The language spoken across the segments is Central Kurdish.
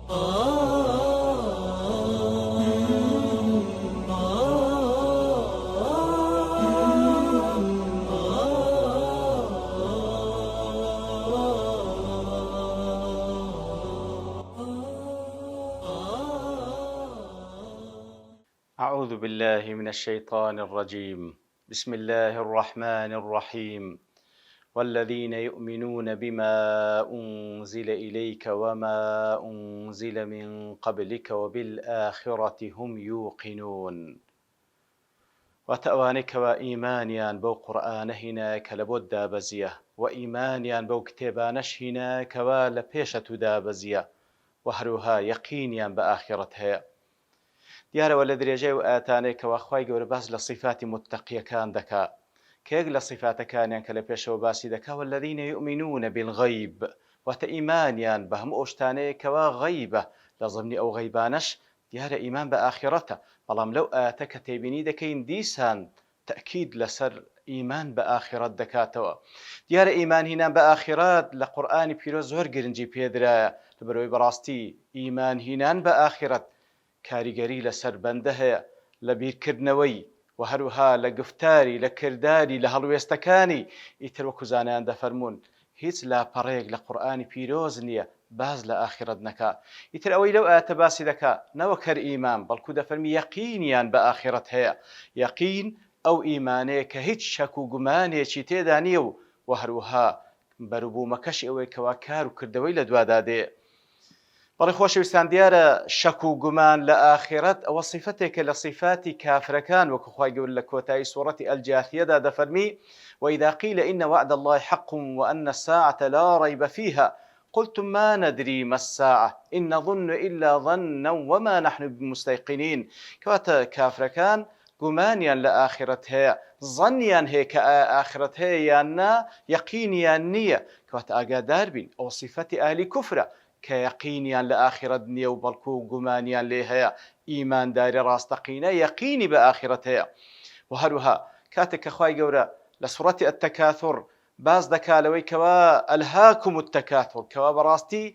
أعوذ بالله من الشيطان الرجيم. بسم الله الرحمن الرحيم. والذين يؤمنون بما أنزل إليك وما أنزل من قبلك وبالآخرة هم يوقنون. وتأوانك وإيمانيان بو قرآن هناك لبود دابزية وإيمانيان بو كتابانش هناك ولبيشة دابزية وهروها يقينيان بآخرتها. دیارەوە لە درێژەی و ئاەتانێکەوە خوای گەورە باس لە صیفاتی متەقیەکان دەکا کە یەک لە صیفاتەکانیان کە لە پێشەوە باسی دەکا والذین یؤمنون بالغیب واتە ئیمانیان بە هەموو ئەو شتانەیەکەوە غەیبە لە ضمنی ئەو غەیبانەش دیارە ئیمان بە ئاخرەتە بەڵام لەو ئاەتە کە تێبینی دەکەین دیسان تەکید لەسەر ئیمان بە ئاخرەت دەکاتەوە. دیارە ئیمان هینان بە ئاخرەت لە قورئانی پیرۆز زۆر گرنگی پێدرایە لەبەرەوەی بەڕاستی ئیمان هینان بە ئاخرەت کاریگەری لەسەر بەندە هەیە لە بیرکردنەوەی و هەروها لە گفتاری لە کردداری لە هەڵوێستەکانی ئیتر وەکو زانایان دەفەرمونون هیچ لاپەڕەیەک لە قورئانی پیرۆز نییە باز لە ئاخرەت نەکا. ئیتر ئەوەی لەو ئاەتە باسی دەکا نەوەک هەر ئیمان بەڵکو دەفەرمی یەقینیان بە ئاخرەت هەیە. یەقین ئەو ئیمانەیە کە هیچ شەک و گومانێکی تێدا نییە و هەروها بەروبوومەکەش ئەوەی کەوا کار و کردەوەی لە دوادا دێ. بەڵێ خۆشەویستان دیارە شەک و گومان لە ئاخرەت ئەوە صیفەتێکە لە صیفاتی کافرەکان وەکو خوای گەورە لە کۆتایی سوورەتی ئەلجاثیەدا دەفەرمی وإذا قيل إن وعد الله حق وأن الساعة لا ريب فيها قلتم ما ندري ما الساعة إن نظن إلا ظنا وما نحن بمستيقنين. كواتا كافرەکان گومانیان لە ئاخرەت هەیە ظنیان هەیە کە ئاخرەت هەیە یان نا یەقینیان نییە. کەواتە ئاگادار بین ئەو صیفەتی ئاهلی کوفرە کە یەقینیان لە ئاخرەت نییە و بەڵکو و گومانیان لێ هەیە. ئیمانداری ڕاستەقینە یەقینی بە ئاخرەت هەیە. و هەروها کاتێک کە خوای گەورە لە سوورەتی التەکاثور باز دەکا لەوەی کەوا ئەلهاکم التەکاثور کەوا بەڕاستی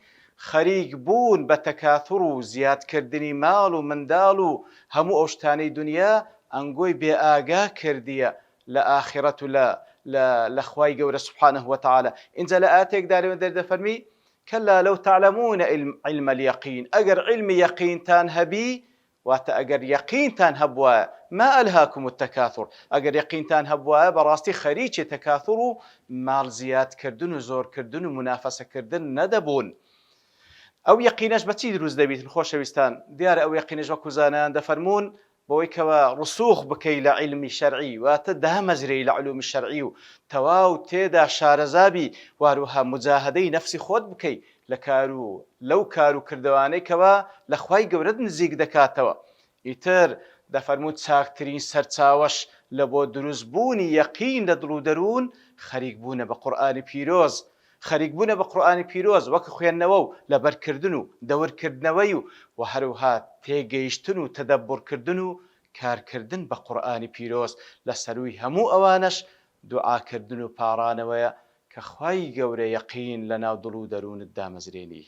خەریک بوون بە تەکاثور و زیادکردنی ماڵ و منداڵ و هەموو ئەو شتانەی دنیا ئەنگۆی بێئاگا کردیە لە ئاخرەت و لە خوای گەورە سوبحانه وتعالى. اینجا لە ئاەتێکدا دەفەرمی كلا لو تعلمون علم اليقين أجر علم يقين تان هبي وأجر يقين تان هبوا ما ألهاكم التكاثر أجر يقين تان هبوا براستي خريج تكاثر مال زياد كردن وزور كردن ومنافسة كردن ندبون أو يقينش بتشي دروز دبيت خوشويستان ديار أو يقينش وكوزانان دفرمون بويكوا رسوخ بكي لعلم الشرعي وتدها مزري لعلوم الشرعي تواو تيدا شارزابي واروها مجاهدي نفسي خود بكي لكارو لو كارو كردواني كوا لخواي قورد نزيق دكاتوا يتر دفرموت ساكترين سرتاوش لبو دروز بوني يقين لدلو درون خريق بونا بقرآن بيروز خەریک بوونە بە قورئانی پیرۆز وەک خوێندنەوە و لەبەرکردن و دەورکردنەوەی و هەروها تێگەیشتن و تەدەبورکردن و کارکردن بە قورئانی پیرۆز لە سەرووی هەموو ئەوانەش دوعاکردن و پاڕانەوەیە کە خوای گەورە یەقین لە ناو دڵ و دەروونت دامەزرێنی.